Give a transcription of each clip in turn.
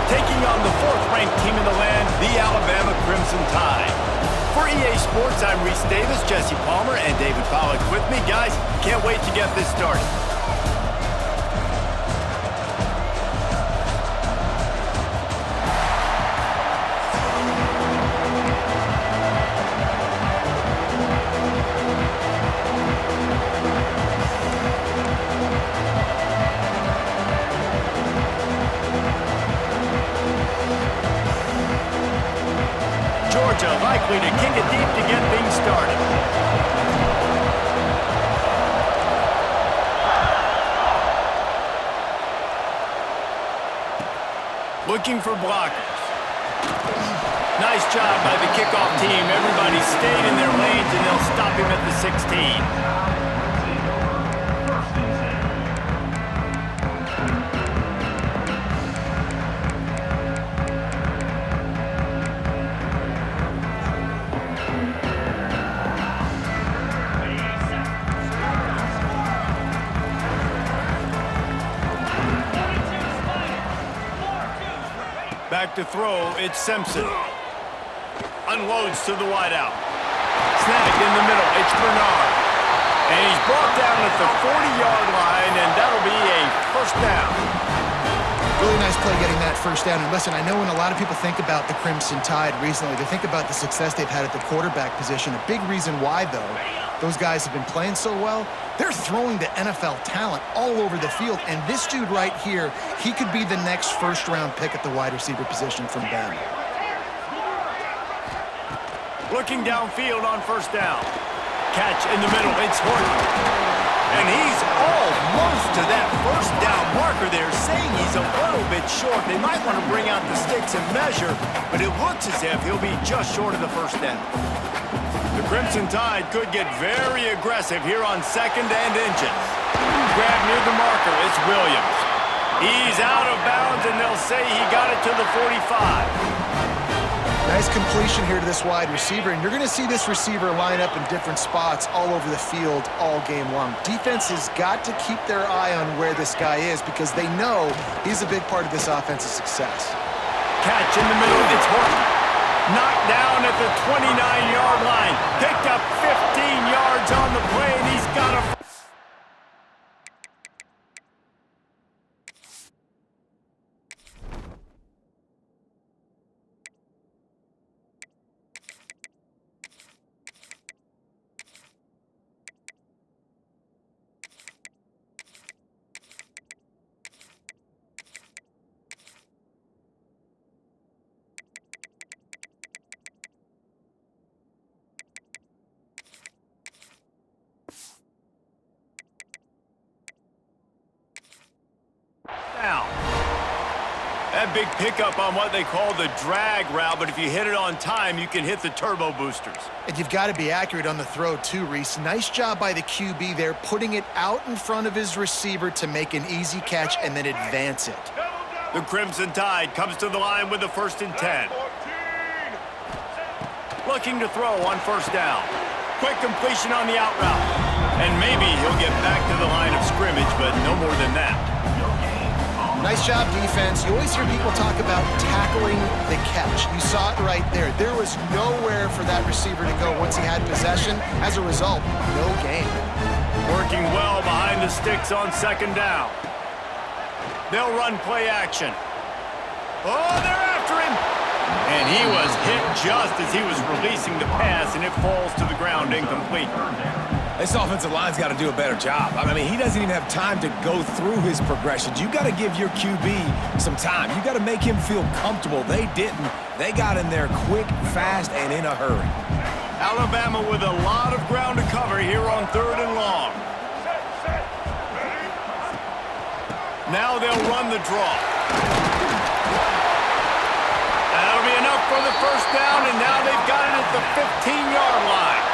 taking on the fourth-ranked team in the land, the Alabama Crimson Tide. For EA Sports, I'm Reese Davis, Jesse Palmer, and David Pollack with me. Guys, can't wait to get this started. Georgia likely to kick it deep to get things started. Looking for blockers. Nice job by the kickoff team. Everybody stayed in their lanes, and they'll stop him at the 16. Back to throw, it's Simpson. Unloads to the wideout. Snagged in the middle, it's Bernard. And he's brought down at the 40-yard line, and that'll be a first down. Really nice play getting that first down. And listen, I know when a lot of people think about the Crimson Tide recently, they think about the success they've had at the quarterback position. A big reason why, though, those guys have been playing so well, they're throwing to NFL talent all over the field. And this dude right here, he could be the next first-round pick at the wide receiver position from Bama. Looking downfield on first down. Catch in the middle, it's Horton. And he's almost to that first down marker there, saying he's a little bit short. They might want to bring out the sticks and measure, but it looks as if he'll be just short of the first down. The Crimson Tide could get very aggressive here on second and inches. Grab near the marker, it's Williams. He's out of bounds, and they'll say he got it to the 45. Nice completion here to this wide receiver, and you're going to see this receiver line up in different spots all over the field all game long. Defense has got to keep their eye on where this guy is because they know he's a big part of this offense's success. Catch in the middle, it's Horton. Knocked down at the 29-yard line. Picked up 15 yards on the play, and he's got a... That big pickup on what they call the drag route, but if you hit it on time, you can hit the turbo boosters. And you've got to be accurate on the throw too, Reese. Nice job by the QB there, putting it out in front of his receiver to make an easy catch and then advance it. The Crimson Tide comes to the line with the 1st and 10. Looking to throw on first down. Quick completion on the out route. And maybe he'll get back to the line of scrimmage, but no more than that. Nice job, defense. You always hear people talk about tackling the catch. You saw it right there. There was nowhere for that receiver to go once he had possession. As a result, no gain. Working well behind the sticks on second down. They'll run play action. Oh, they're after him! And he was hit just as he was releasing the pass, and it falls to the ground incomplete. This offensive line's got to do a better job. I mean, he doesn't even have time to go through his progressions. You got to give your QB some time. You got to make him feel comfortable. They didn't. They got in there quick, fast, and in a hurry. Alabama with a lot of ground to cover here on 3rd and long. Now they'll run the draw. That'll be enough for the first down, and now they've got it at the 15-yard line.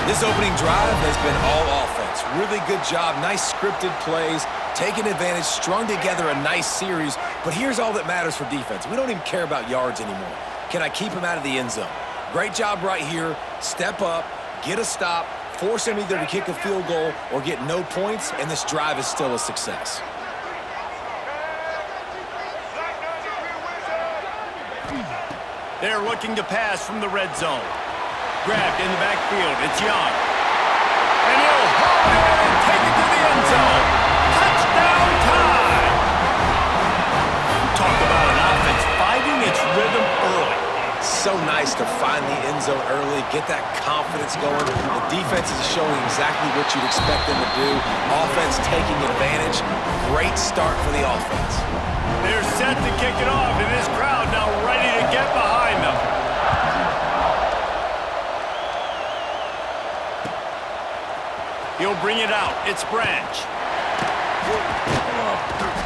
This opening drive has been all offense. Really good job, nice scripted plays, taking advantage, strung together a nice series. But here's all that matters for defense. We don't even care about yards anymore. Can I keep him out of the end zone? Great job right here. Step up, get a stop, force him either to kick a field goal or get no points, and this drive is still a success. They're looking to pass from the red zone. Grabbed in the backfield. It's Young. And he'll hold it and take it to the end zone. Touchdown time! Talk about an offense finding its rhythm early. So nice to find the end zone early, get that confidence going. The defense is showing exactly what you'd expect them to do. Offense taking advantage. Great start for the offense. They're set to kick it off, and this crowd now ready to get behind them. He'll bring it out. It's Branch.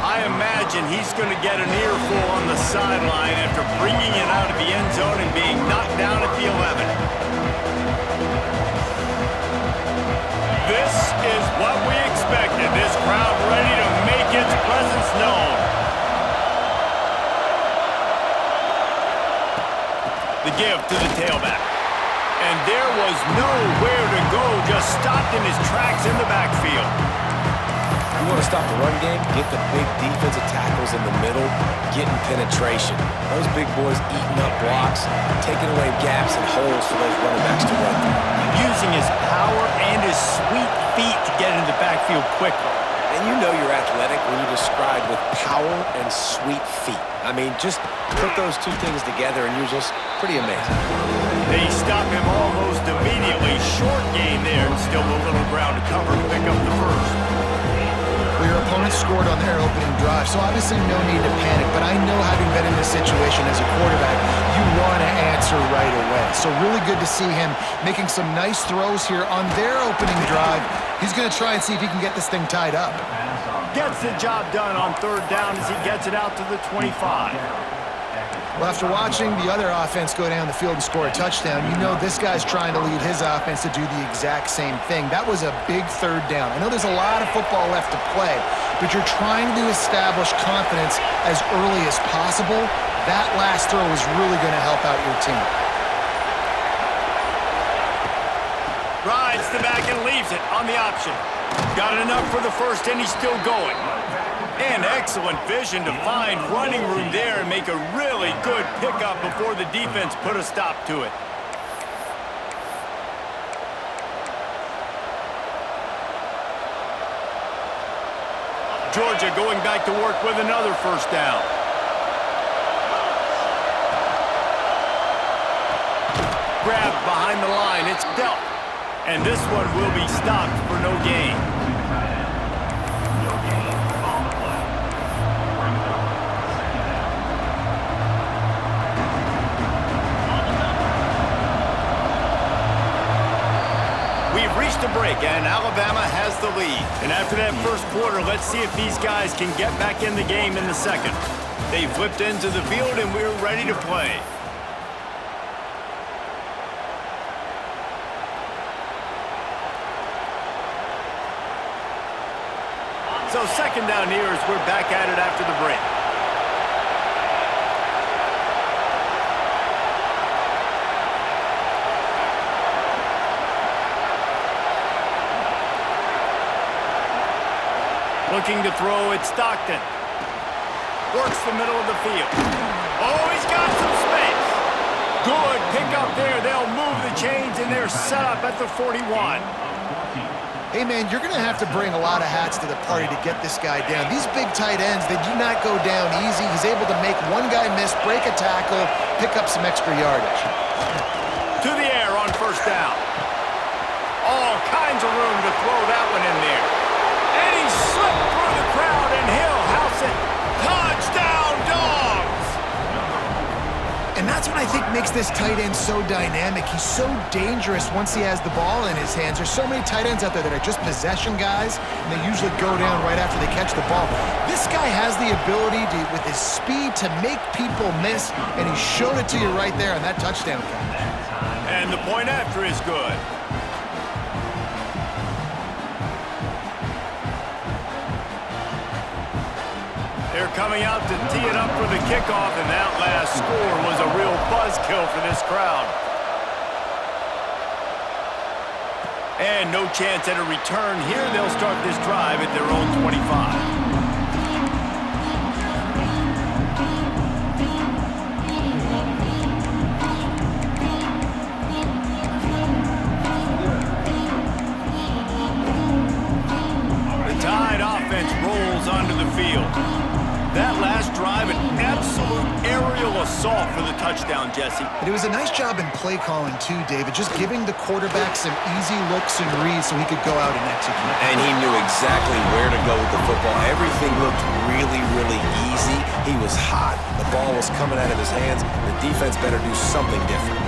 I imagine he's going to get an earful on the sideline after bringing it out of the end zone and being knocked down at the 11. This is what we expected. This crowd ready to make its presence known. The give to the tailback. And there was nowhere to go, just stopped in his tracks in the backfield. You want to stop the run game? Get the big defensive tackles in the middle, getting penetration. Those big boys eating up blocks, taking away gaps and holes for those running backs to run through. Using his power and his sweet feet to get into the backfield quickly. And you know you're athletic when you describe with power and sweet feet. I mean, just put those two things together and you're just pretty amazing. They stop him almost immediately. Short gain there, and still a little ground to cover to pick up the first. Well, your opponent scored on their opening drive, so obviously no need to panic. But I know, having been in this situation as a quarterback, you want to answer right away. So really good to see him making some nice throws here on their opening drive. He's going to try and see if he can get this thing tied up. Gets the job done on third down as he gets it out to the 25. Well, after watching the other offense go down the field and score a touchdown, you know this guy's trying to lead his offense to do the exact same thing. That was a big third down. I know there's a lot of football left to play, but you're trying to establish confidence as early as possible. That last throw is really going to help out your team. Rides the back and leaves it on the option. Got enough for the first, and he's still going. And excellent vision to find running room there and make a really good pickup before the defense put a stop to it. Georgia going back to work with another first down. Grabbed behind the line. It's dealt. And this one will be stopped for no gain. We've reached a break, and Alabama has the lead. And after that first quarter, let's see if these guys can get back in the game in the second. They flipped into the field, and we're ready to play. So second down here as we're back at it after the break. Looking to throw, it's Stockton. Works the middle of the field. Oh, he's got some space. Good pick up there. They'll move the chains, and they're set up at the 41. Hey, man, you're going to have to bring a lot of hats to the party to get this guy down. These big tight ends, they do not go down easy. He's able to make one guy miss, break a tackle, pick up some extra yardage. To the air on first down. All kinds of room to throw that one in there. And he slipped through the crowd, and he'll house it. Touchdown, Dogs! And that's what I think makes this tight end so dynamic. He's so dangerous once he has the ball in his hands. There's so many tight ends out there that are just possession guys, and they usually go down right after they catch the ball. This guy has the ability to, with his speed, to make people miss, and he showed it to you right there on that touchdown catch. And the point after is good. They're coming out to tee it up for the kickoff, and that last score was a real buzzkill for this crowd. And no chance at a return here. They'll start this drive at their own 25. the field. That last drive, an absolute aerial assault for the touchdown, Jesse. But it was a nice job in play calling too, David, just giving the quarterback some easy looks and reads so he could go out and execute. And he knew exactly where to go with the football. Everything looked really, really easy. He was hot. The ball was coming out of his hands. The defense better do something different.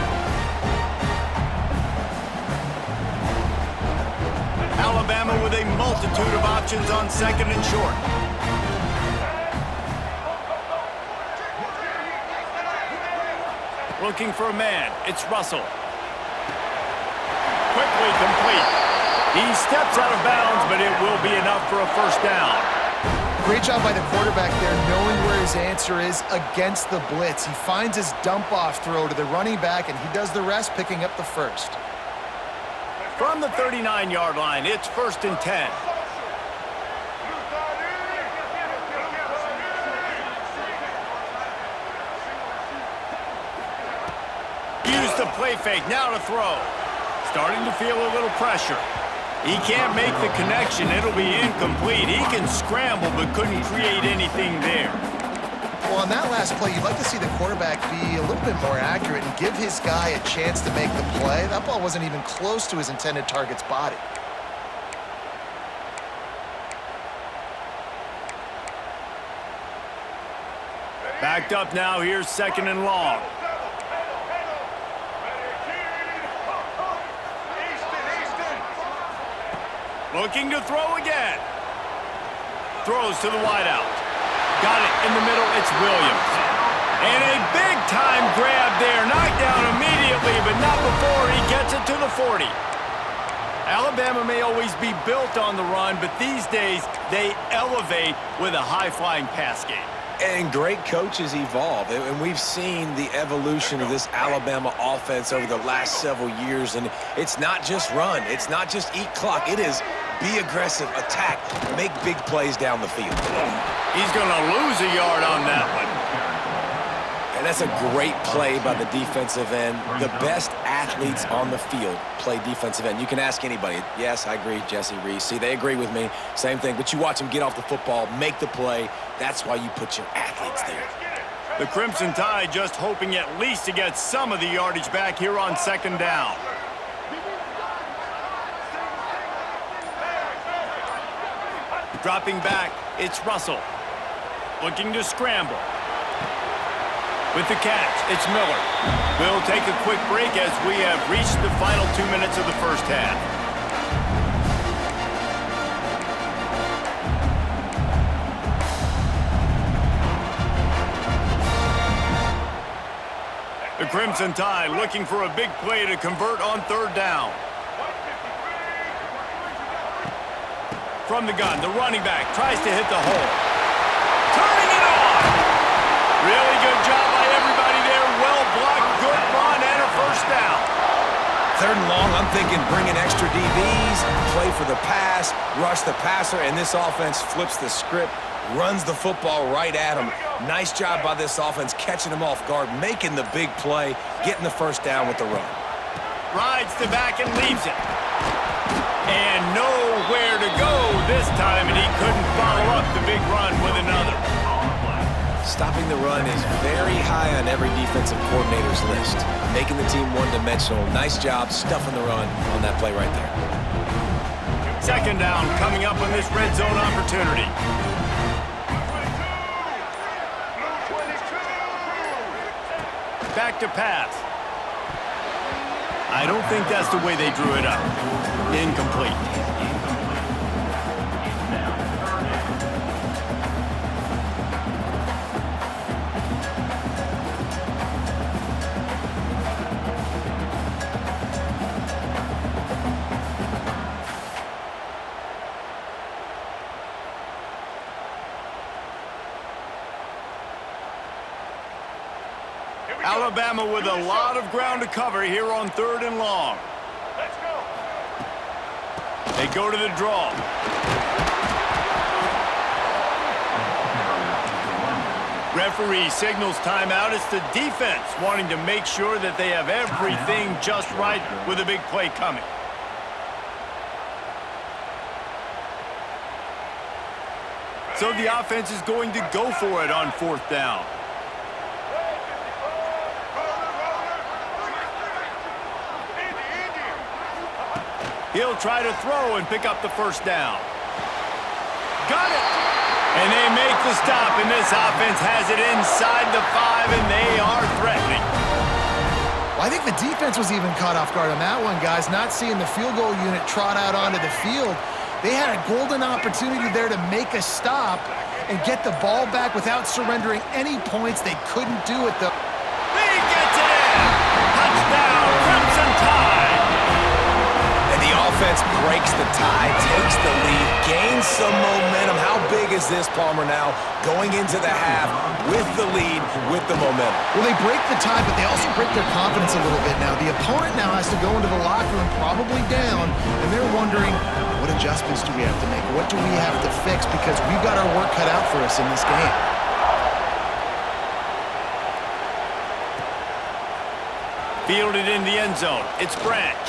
Alabama with a multitude of options on second and short. Looking for a man. It's Russell. Quickly complete. He steps out of bounds, but it will be enough for a first down. Great job by the quarterback there, knowing where his answer is against the blitz. He finds his dump-off throw to the running back, and he does the rest, picking up the first. From the 39-yard line, it's 1st and 10. Use the play fake, now to throw. Starting to feel a little pressure. He can't make the connection, it'll be incomplete. He can scramble, but couldn't create anything there. Well, on that last play, you'd like to see the quarterback be a little bit more accurate and give his guy a chance to make the play. That ball wasn't even close to his intended target's body. Backed up now, here's 2nd and long. Looking to throw again. Throws to the wideout. Got it in the middle, it's Williams. And a big-time grab there. Knocked down immediately, but not before he gets it to the 40. Alabama may always be built on the run, but these days they elevate with a high-flying pass game. And great coaches evolve, and we've seen the evolution of this Alabama offense over the last several years, and it's not just run, it's not just eat clock, it is be aggressive, attack, make big plays down the field. He's going to lose a yard on that one. And that's a great play by the defensive end. The best athletes on the field play defensive end. You can ask anybody. Yes, I agree, Jesse Reese. See, they agree with me. Same thing. But you watch them get off the football, make the play. That's why you put your athletes there. The Crimson Tide just hoping at least to get some of the yardage back here on 2nd down. Dropping back, it's Russell. Looking to scramble. With the catch, it's Miller. We'll take a quick break as we have reached the final 2 minutes of the first half. The Crimson Tide looking for a big play to convert on 3rd down. From the gun, the running back tries to hit the hole. Turning it on! Really good job by everybody there. Well blocked, good run, and a first down. 3rd and long, I'm thinking bring in extra DBs, play for the pass, rush the passer, and this offense flips the script, runs the football right at him. Nice job by this offense, catching him off guard, making the big play, getting the first down with the run. Rides to back and leaves it. And nowhere to go this time, and he couldn't follow up the big run with another. Stopping the run is very high on every defensive coordinator's list. Making the team one-dimensional. Nice job stuffing the run on that play right there. 2nd down coming up on this red zone opportunity. Back to pass. I don't think that's the way they drew it up. Incomplete. Alabama with a lot of ground to cover here on 3rd and long. Let's go. They go to the draw. Referee signals timeout. It's the defense wanting to make sure that they have everything just right with a big play coming. So the offense is going to go for it on 4th down. He'll try to throw and pick up the 1st down. Got it! And they make the stop, and this offense has it inside the 5, and they are threatening. Well, I think the defense was even caught off guard on that one, guys. Not seeing the field goal unit trot out onto the field. They had a golden opportunity there to make a stop and get the ball back without surrendering any points. They couldn't do it, though. He gets it in! Touchdown, Crimson Tide! And the offense breaks the tie, takes the lead, gains some momentum. How big is this, Palmer, now? Going into the half with the lead, with the momentum. Well, they break the tie, but they also break their confidence a little bit now. The opponent now has to go into the locker room probably down, and they're wondering, what adjustments do we have to make? What do we have to fix? Because we've got our work cut out for us in this game. Fielded in the end zone. It's Branch.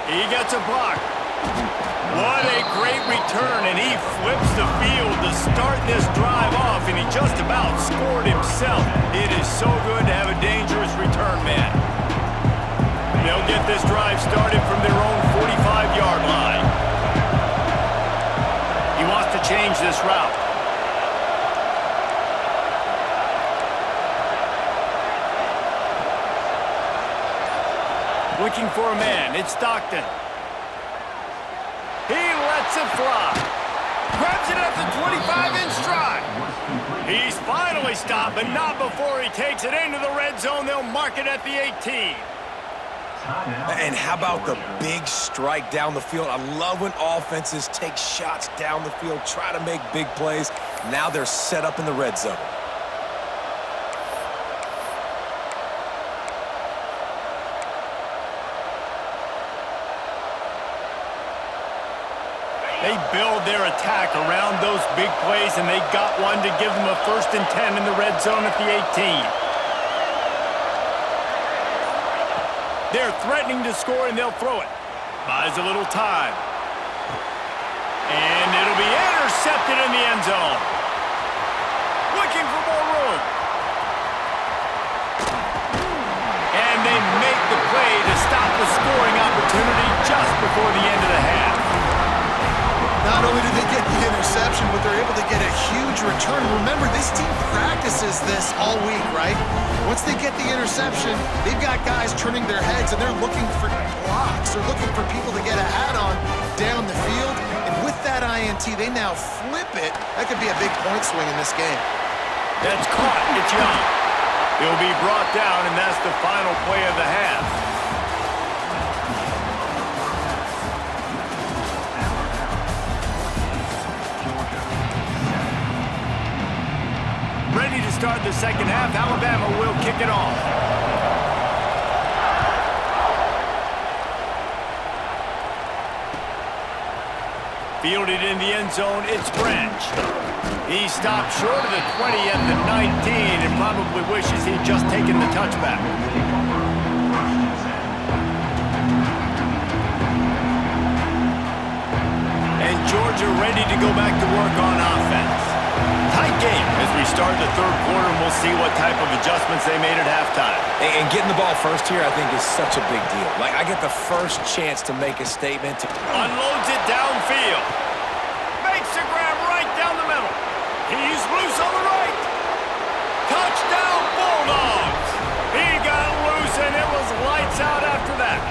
He gets a block. What a great return, and he flips the field to start this drive off, and he just about scored himself. It is so good to have a dangerous return man. They'll get this drive started from their own 45-yard line. He wants to change this route. Looking for a man. It's Stockton. He lets it fly. Grabs it at the 25 in stride. He's finally stopped, but not before he takes it into the red zone. They'll mark it at the 18. And how about the big strike down the field? I love when offenses take shots down the field, try to make big plays. Now they're set up in the red zone. They build their attack around those big plays, and they got one to give them a 1st and 10 in the red zone at the 18. They're threatening to score, and they'll throw it. Buys a little time. And it'll be intercepted in the end zone. Looking for more room. And they make the play to stop the scoring opportunity just before the end of the half. Not only do they get the interception, but they're able to get a huge return. Remember, this team practices this all week, right? Once they get the interception, they've got guys turning their heads, and they're looking for blocks. They're looking for people to get a hat on down the field. And with that INT, they now flip it. That could be a big point swing in this game. That's caught. It's Young. He'll be brought down, and that's the final play of the half. Ready to start the second half. Alabama will kick it off. Fielded in the end zone, it's Branch. He stopped short of the 20 at the 19 and probably wishes he'd just taken the touchback. And Georgia ready to go back to work on offense. Tight game as we start the 3rd quarter, and we'll see what type of adjustments they made at halftime. And getting the ball first here, I think, is such a big deal. Like, I get the first chance to make a statement. Unloads it downfield. Makes a grab right down the middle. He's loose on the right. Touchdown, Bulldogs. He got loose, and it was lights out after that.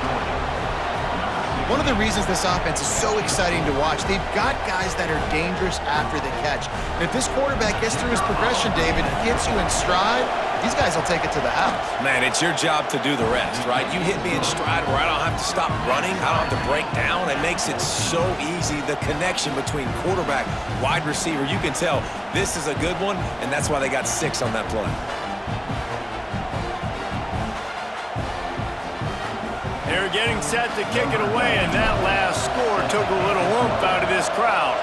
One of the reasons this offense is so exciting to watch, they've got guys that are dangerous after the catch. And if this quarterback gets through his progression, David, hits you in stride, these guys will take it to the house. Man, it's your job to do the rest, right? You hit me in stride where I don't have to stop running. I don't have to break down. It makes it so easy. The connection between quarterback, wide receiver, you can tell this is a good one, and that's why they got 6 on that play. They're getting set to kick it away, and that last score took a little oomph out of this crowd.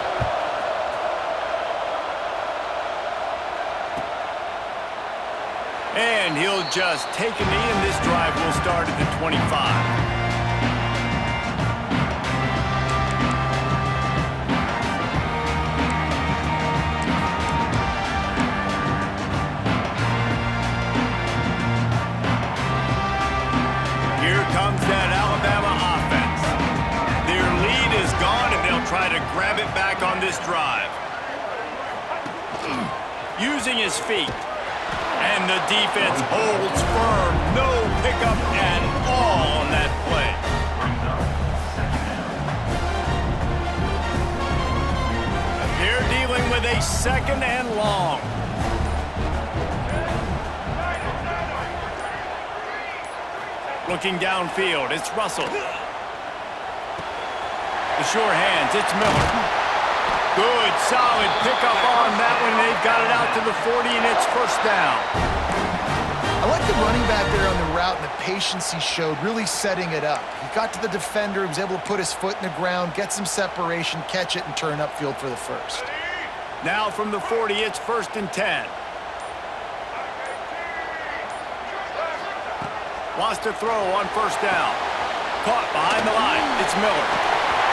And he'll just take a knee, and this drive will start at the 25. this drive. Using his feet. And the defense holds firm. No pickup at all on that play. They're dealing with a second and long. Looking downfield, it's Russell. The sure hands, it's Miller. Good, solid pickup on that one. They've got it out to the 40, and it's first down. I like the running back there on the route and the patience he showed, really setting it up. He got to the defender, he was able to put his foot in the ground, get some separation, catch it, and turn upfield for the first. Now from the 40, it's 1st and 10. Wants to throw on first down. Caught behind the line. It's Miller.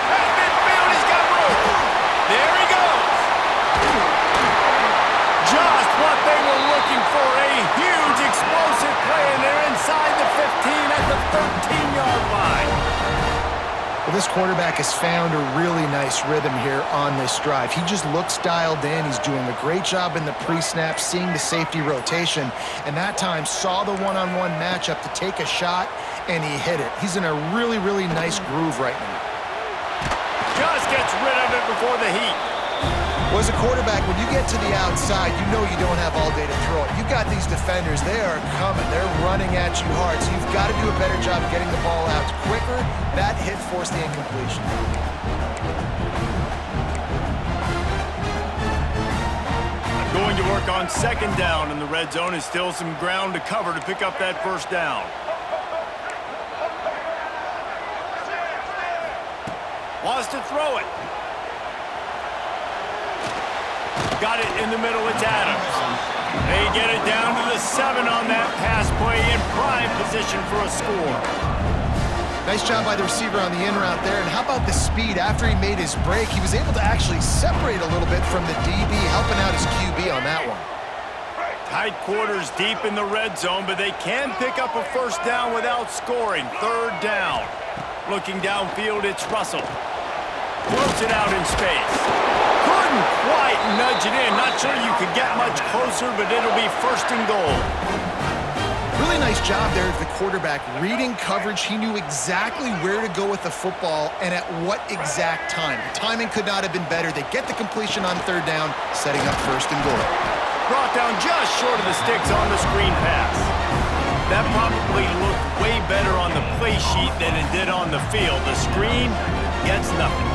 At midfield, he's got room. There he goes. Just what they were looking for. A huge explosive play, and they're inside the 15 at the 13-yard line. Well, this quarterback has found a really nice rhythm here on this drive. He just looks dialed in. He's doing a great job in the pre-snap, seeing the safety rotation, and that time saw the one-on-one matchup to take a shot, and he hit it. He's in a really, really nice groove right now. Just gets rid of it before the heat. Well, as a quarterback, when you get to the outside, you know you don't have all day to throw it. You've got these defenders. They are coming. They're running at you hard, so you've got to do a better job getting the ball out quicker. That hit forced the incompletion. Going to work on second down in the red zone. Is still some ground to cover to pick up that first down. Wants to throw it. Got it in the middle, it's Adams. They get it down to the 7 on that pass play, in prime position for a score. Nice job by the receiver on the in route there. And how about the speed? After he made his break, he was able to actually separate a little bit from the DB, helping out his QB on that one. Tight quarters deep in the red zone, but they can pick up a first down without scoring. 3rd down. Looking downfield, it's Russell. Floats it out in space. Couldn't quite nudge it in. Not sure you could get much closer, but it'll be 1st and goal. Really nice job there of the quarterback. Reading coverage, he knew exactly where to go with the football and at what exact time. The timing could not have been better. They get the completion on 3rd down, setting up 1st and goal. Brought down just short of the sticks on the screen pass. That probably looked way better on the play sheet than it did on the field. The screen gets nothing.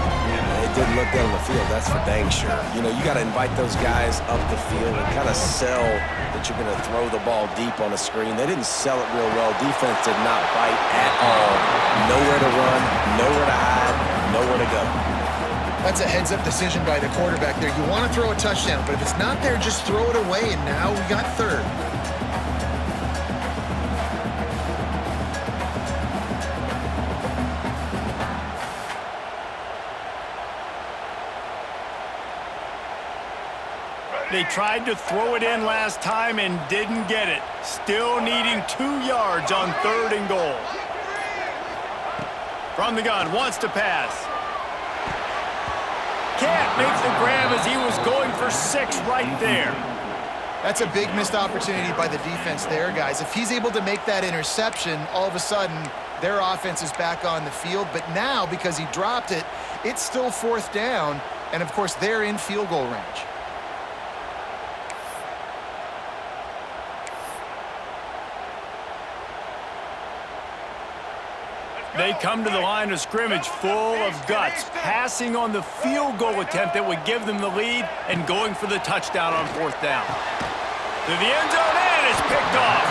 It didn't look good on the field, that's for dang sure. You know, you got to invite those guys up the field and kind of sell that you're going to throw the ball deep on the screen. They didn't sell it real well. Defense did not bite at all. Nowhere to run, nowhere to hide, nowhere to go. That's a heads-up decision by the quarterback there. You want to throw a touchdown, but if it's not there, just throw it away, and now we got 3rd. They tried to throw it in last time and didn't get it. Still needing 2 yards on 3rd and goal. From the gun, wants to pass. Can't make the grab as he was going for 6 right there. That's a big missed opportunity by the defense there, guys. If he's able to make that interception, all of a sudden, their offense is back on the field. But now, because he dropped it, it's still 4th down. And, of course, they're in field goal range. They come to the line of scrimmage full of guts, passing on the field goal attempt that would give them the lead and going for the touchdown on 4th down. To the end zone, and it's picked off.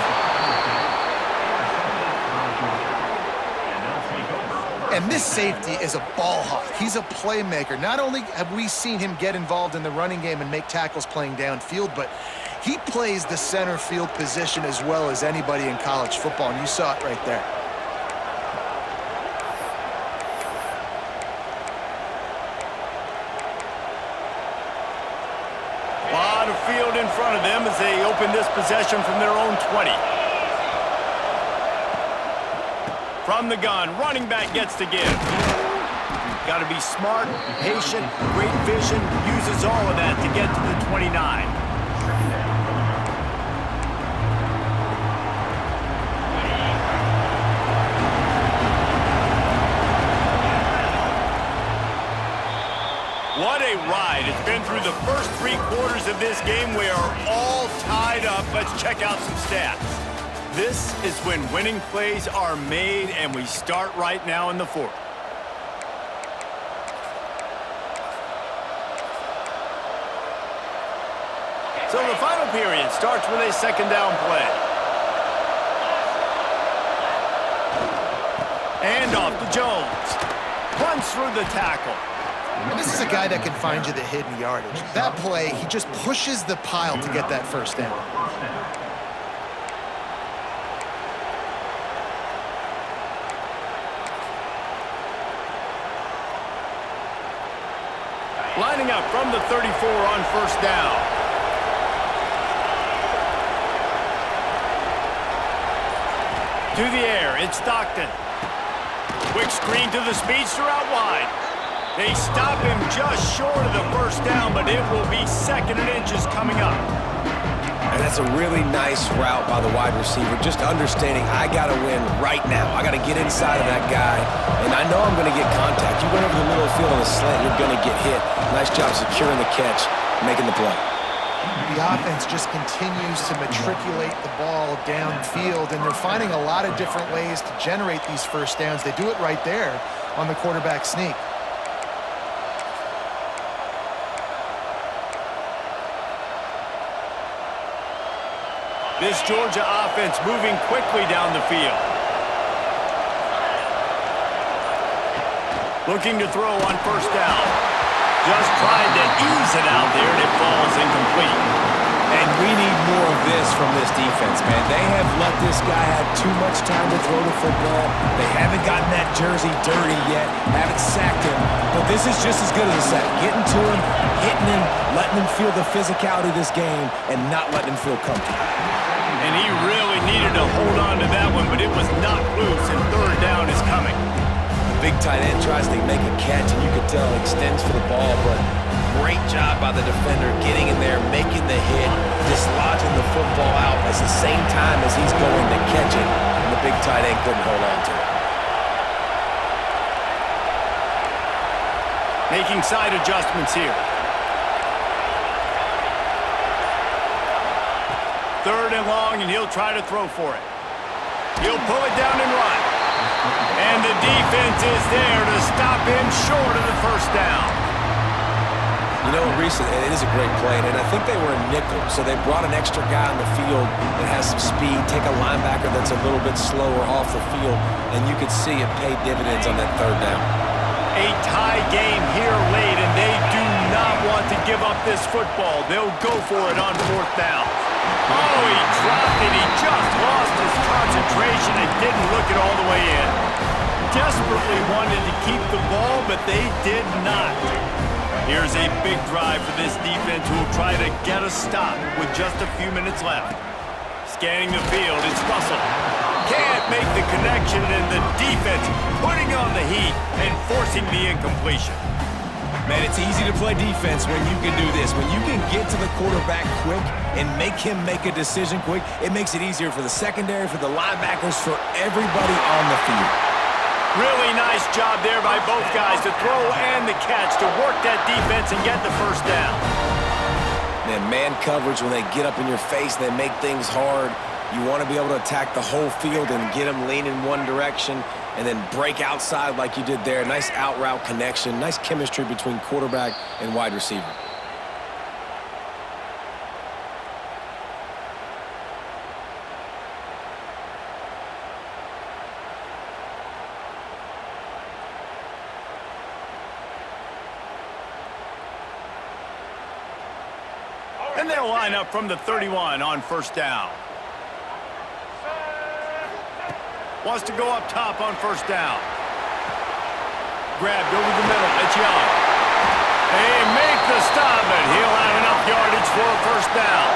And this safety is a ball hawk. He's a playmaker. Not only have we seen him get involved in the running game and make tackles playing downfield, but he plays the center field position as well as anybody in college football, and you saw it right there. Field in front of them as they open this possession from their own 20. From the gun, running back gets to give. Got to be smart, patient, great vision, uses all of that to get to the 29. What a ride. It's been through the first 3 quarters of this game. We are all tied up. Let's check out some stats. This is when winning plays are made, and we start right now in the 4th. So the final period starts with a 2nd down play. And off to Jones. Runs through the tackle. And this is a guy that can find you the hidden yardage. That play, he just pushes the pile to get that 1st down. Lining up from the 34 on 1st down. To the air, it's Stockton. Quick screen to the speedster out wide. They stop him just short of the 1st down, but it will be 2nd and inches coming up. And that's a really nice route by the wide receiver, just understanding I got to win right now. I got to get inside of that guy, and I know I'm going to get contact. You run over the middle of the field on a slant, you're going to get hit. Nice job securing the catch, making the play. The offense just continues to matriculate the ball downfield, and they're finding a lot of different ways to generate these 1st downs. They do it right there on the quarterback sneak. This Georgia offense moving quickly down the field. Looking to throw on 1st down. Just tried to ease it out there, and it falls incomplete. And we need more of this from this defense, man. They have let this guy have too much time to throw the football. They haven't gotten that jersey dirty yet, haven't sacked him. But this is just as good as a sack. Getting to him, hitting him, letting him feel the physicality of this game, and not letting him feel comfortable. And he really needed to hold on to that one, but it was knocked loose, and 3rd down is coming. Big tight end tries to make a catch, and you can tell extends for the ball, but great job by the defender getting in there, making the hit, dislodging the football out at the same time as he's going to catch it, and the big tight end couldn't hold on to it. Making side adjustments here. 3rd and long, and he'll try to throw for it. He'll pull it down and run. And the defense is there to stop him short of the 1st down. You know, Reese, it is a great play, and I think they were in nickel, so they brought an extra guy on the field that has some speed, take a linebacker that's a little bit slower off the field, and you could see it paid dividends on that 3rd down. A tie game here late, and they do not want to give up this football. They'll go for it on 4th down. Oh, he dropped it. He just lost his concentration and didn't look it all the way in. Desperately wanted to keep the ball, but they did not. Here's a big drive for this defense who will try to get a stop with just a few minutes left. Scanning the field, it's Russell. Can't make the connection, and the defense putting on the heat and forcing the incompletion. Man, it's easy to play defense when you can do this. When you can get to the quarterback quick and make him make a decision quick, it makes it easier for the secondary, for the linebackers, for everybody on the field. Really nice job there by both guys to throw and the catch to work that defense and get the 1st down. Man coverage, when they get up in your face, they make things hard. You want to be able to attack the whole field and get them lean in one direction and then break outside like you did there. Nice out route connection, nice chemistry between quarterback and wide receiver. And they'll line up from the 31 on 1st down. Wants to go up top on 1st down. Grabbed over the middle. It's Young. They make the stop, but he'll have enough yardage for a 1st down.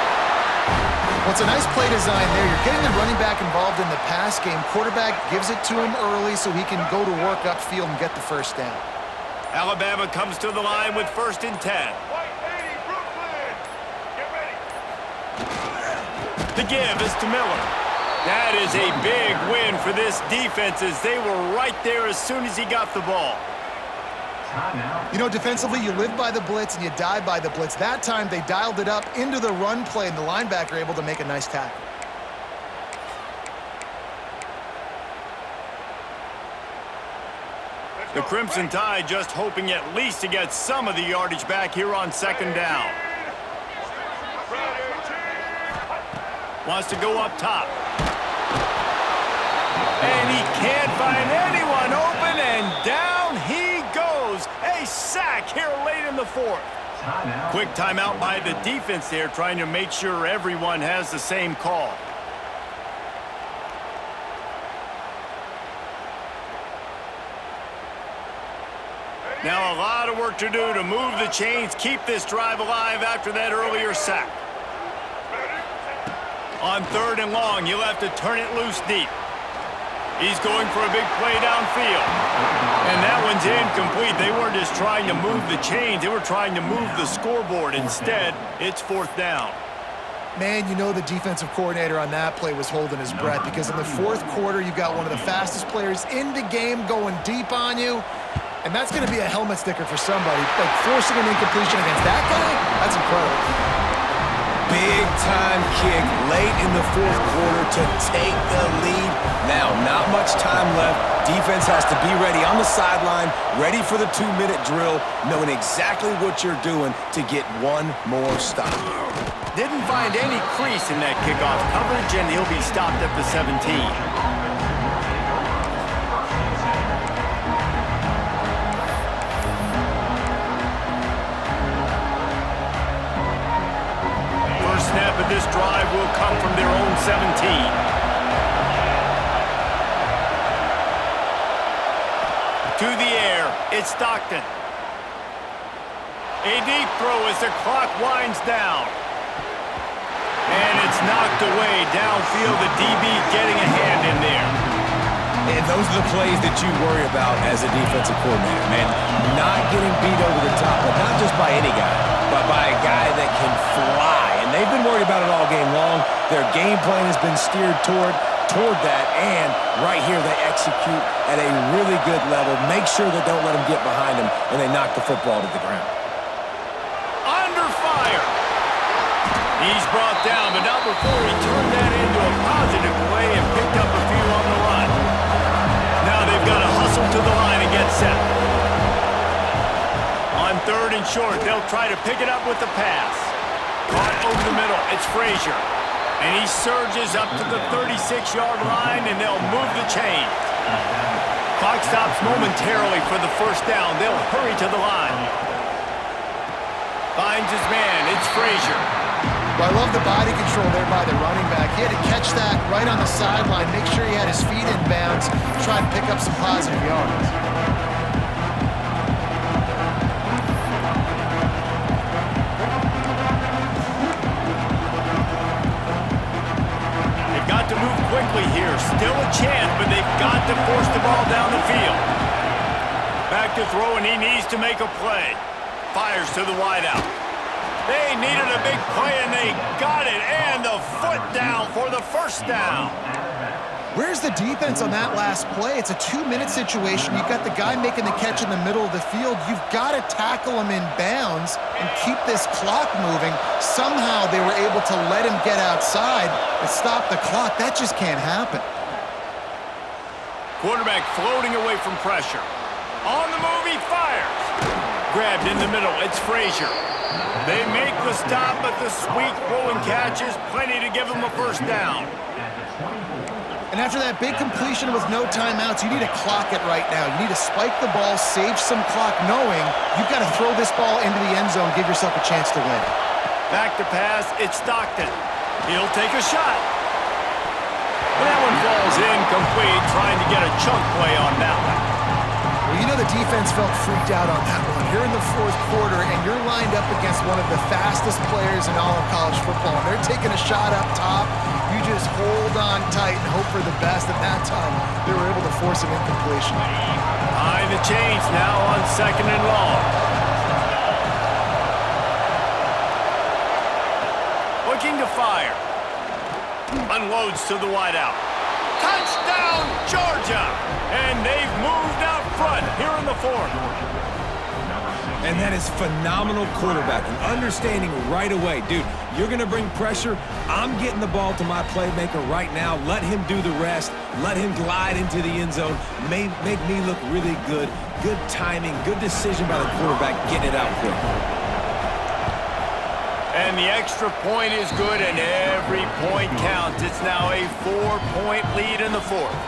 Well, it's a nice play design there. You're getting the running back involved in the pass game. Quarterback gives it to him early so he can go to work upfield and get the 1st down. Alabama comes to the line with 1st and 10. The give is to Miller. That is a big win for this defense as they were right there as soon as he got the ball. You know, defensively, you live by the blitz and you die by the blitz. That time, they dialed it up into the run play, and the linebacker able to make a nice tackle. The Crimson Tide just hoping at least to get some of the yardage back here on 2nd down. Wants to go up top. And he can't find anyone open, and down he goes. A sack here late in the 4th. Quick timeout by the defense there, trying to make sure everyone has the same call. Now a lot of work to do to move the chains, keep this drive alive after that earlier sack. On 3rd and long, you'll have to turn it loose deep. He's going for a big play downfield. And that one's incomplete. They weren't just trying to move the chains, they were trying to move the scoreboard. Instead, it's 4th down. Man, you know the defensive coordinator on that play was holding his breath, because in the 4th quarter, you've got one of the fastest players in the game going deep on you. And that's going to be a helmet sticker for somebody. Like, forcing an incompletion against that guy, that's incredible. Big-time kick late in the 4th quarter to take the lead. Now, not much time left. Defense has to be ready on the sideline, ready for the 2-minute drill, knowing exactly what you're doing to get one more stop. Didn't find any crease in that kickoff coverage, and he'll be stopped at the 17. Snap of this drive will come from their own 17. To the air, it's Stockton. A deep throw as the clock winds down. And it's knocked away downfield. The DB getting a hand in there. And those are the plays that you worry about as a defensive coordinator, man. Not getting beat over the top, but not just by any guy, but by a guy that can fly. And they've been worried about it all game long. Their game plan has been steered toward that, and right here they execute at a really good level. Make sure they don't let them get behind them, and they knock the football to the ground. Under fire. He's brought down, but not before he turned that into a positive play and picked up a few on the run. Now they've got to hustle to the line and get set. On 3rd and short, they'll try to pick it up with the pass. Caught over the middle, it's Frazier. And he surges up to the 36-yard line, and they'll move the chain. Clock stops momentarily for the 1st down. They'll hurry to the line. Finds his man, it's Frazier. Well, I love the body control there by the running back. He had to catch that right on the sideline, make sure he had his feet in bounds, try and pick up some positive yards. They've got to move quickly here. Still a chance, but they've got to force the ball down the field. Back to throw, and he needs to make a play. Fires to the wideout. They needed a big play, and they got it, and the foot down for the 1st down. Where's the defense on that last play? It's a 2-minute situation. You've got the guy making the catch in the middle of the field. You've got to tackle him in bounds and keep this clock moving. Somehow they were able to let him get outside and stop the clock. That just can't happen. Quarterback floating away from pressure. On the move, he fires. Grabbed in the middle, it's Frazier. They make the stop, but the sweet rolling catch is plenty to give them a 1st down. And after that big completion with no timeouts, you need to clock it right now. You need to spike the ball, save some clock, knowing you've got to throw this ball into the end zone, give yourself a chance to win. Back to pass, it's Stockton. He'll take a shot. And that one falls incomplete, trying to get a chunk play on that one. Well, you know the defense felt freaked out on that one. You're in the 4th quarter, and you're lined up against one of the fastest players in all of college football. And they're taking a shot up top. You just hold on tight and hope for the best. At that time, they were able to force an incompletion. Behind the chains now on 2nd and long. Looking to fire. Unloads to the wideout. Touchdown, Georgia! And they've moved out front here in the 4th. And that is phenomenal quarterbacking. Understanding right away, dude, you're going to bring pressure. I'm getting the ball to my playmaker right now. Let him do the rest. Let him glide into the end zone. Make me look really good. Good timing, good decision by the quarterback, getting it out quick. And the extra point is good, and every point counts. It's now a 4-point lead in the 4th.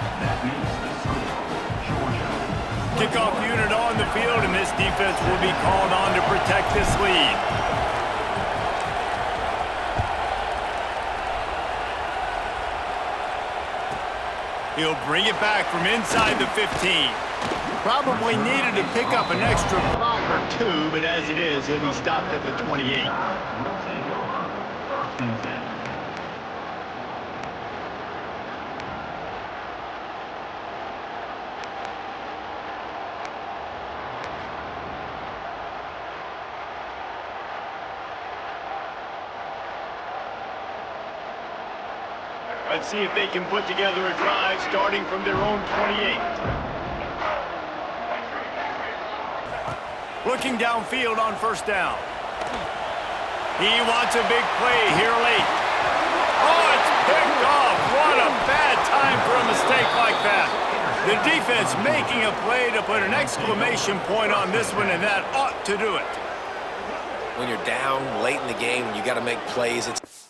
Kickoff unit on the field, and this defense will be called on to protect this lead. He'll bring it back from inside the 15. Probably needed to pick up an extra block or two, but as it is, he'll be stopped at the 28. Let's see if they can put together a drive starting from their own 28. Looking downfield on 1st down. He wants a big play here late. Oh, it's picked off. What a bad time for a mistake like that. The defense making a play to put an exclamation point on this one, and that ought to do it. When you're down late in the game, you got to make plays. It's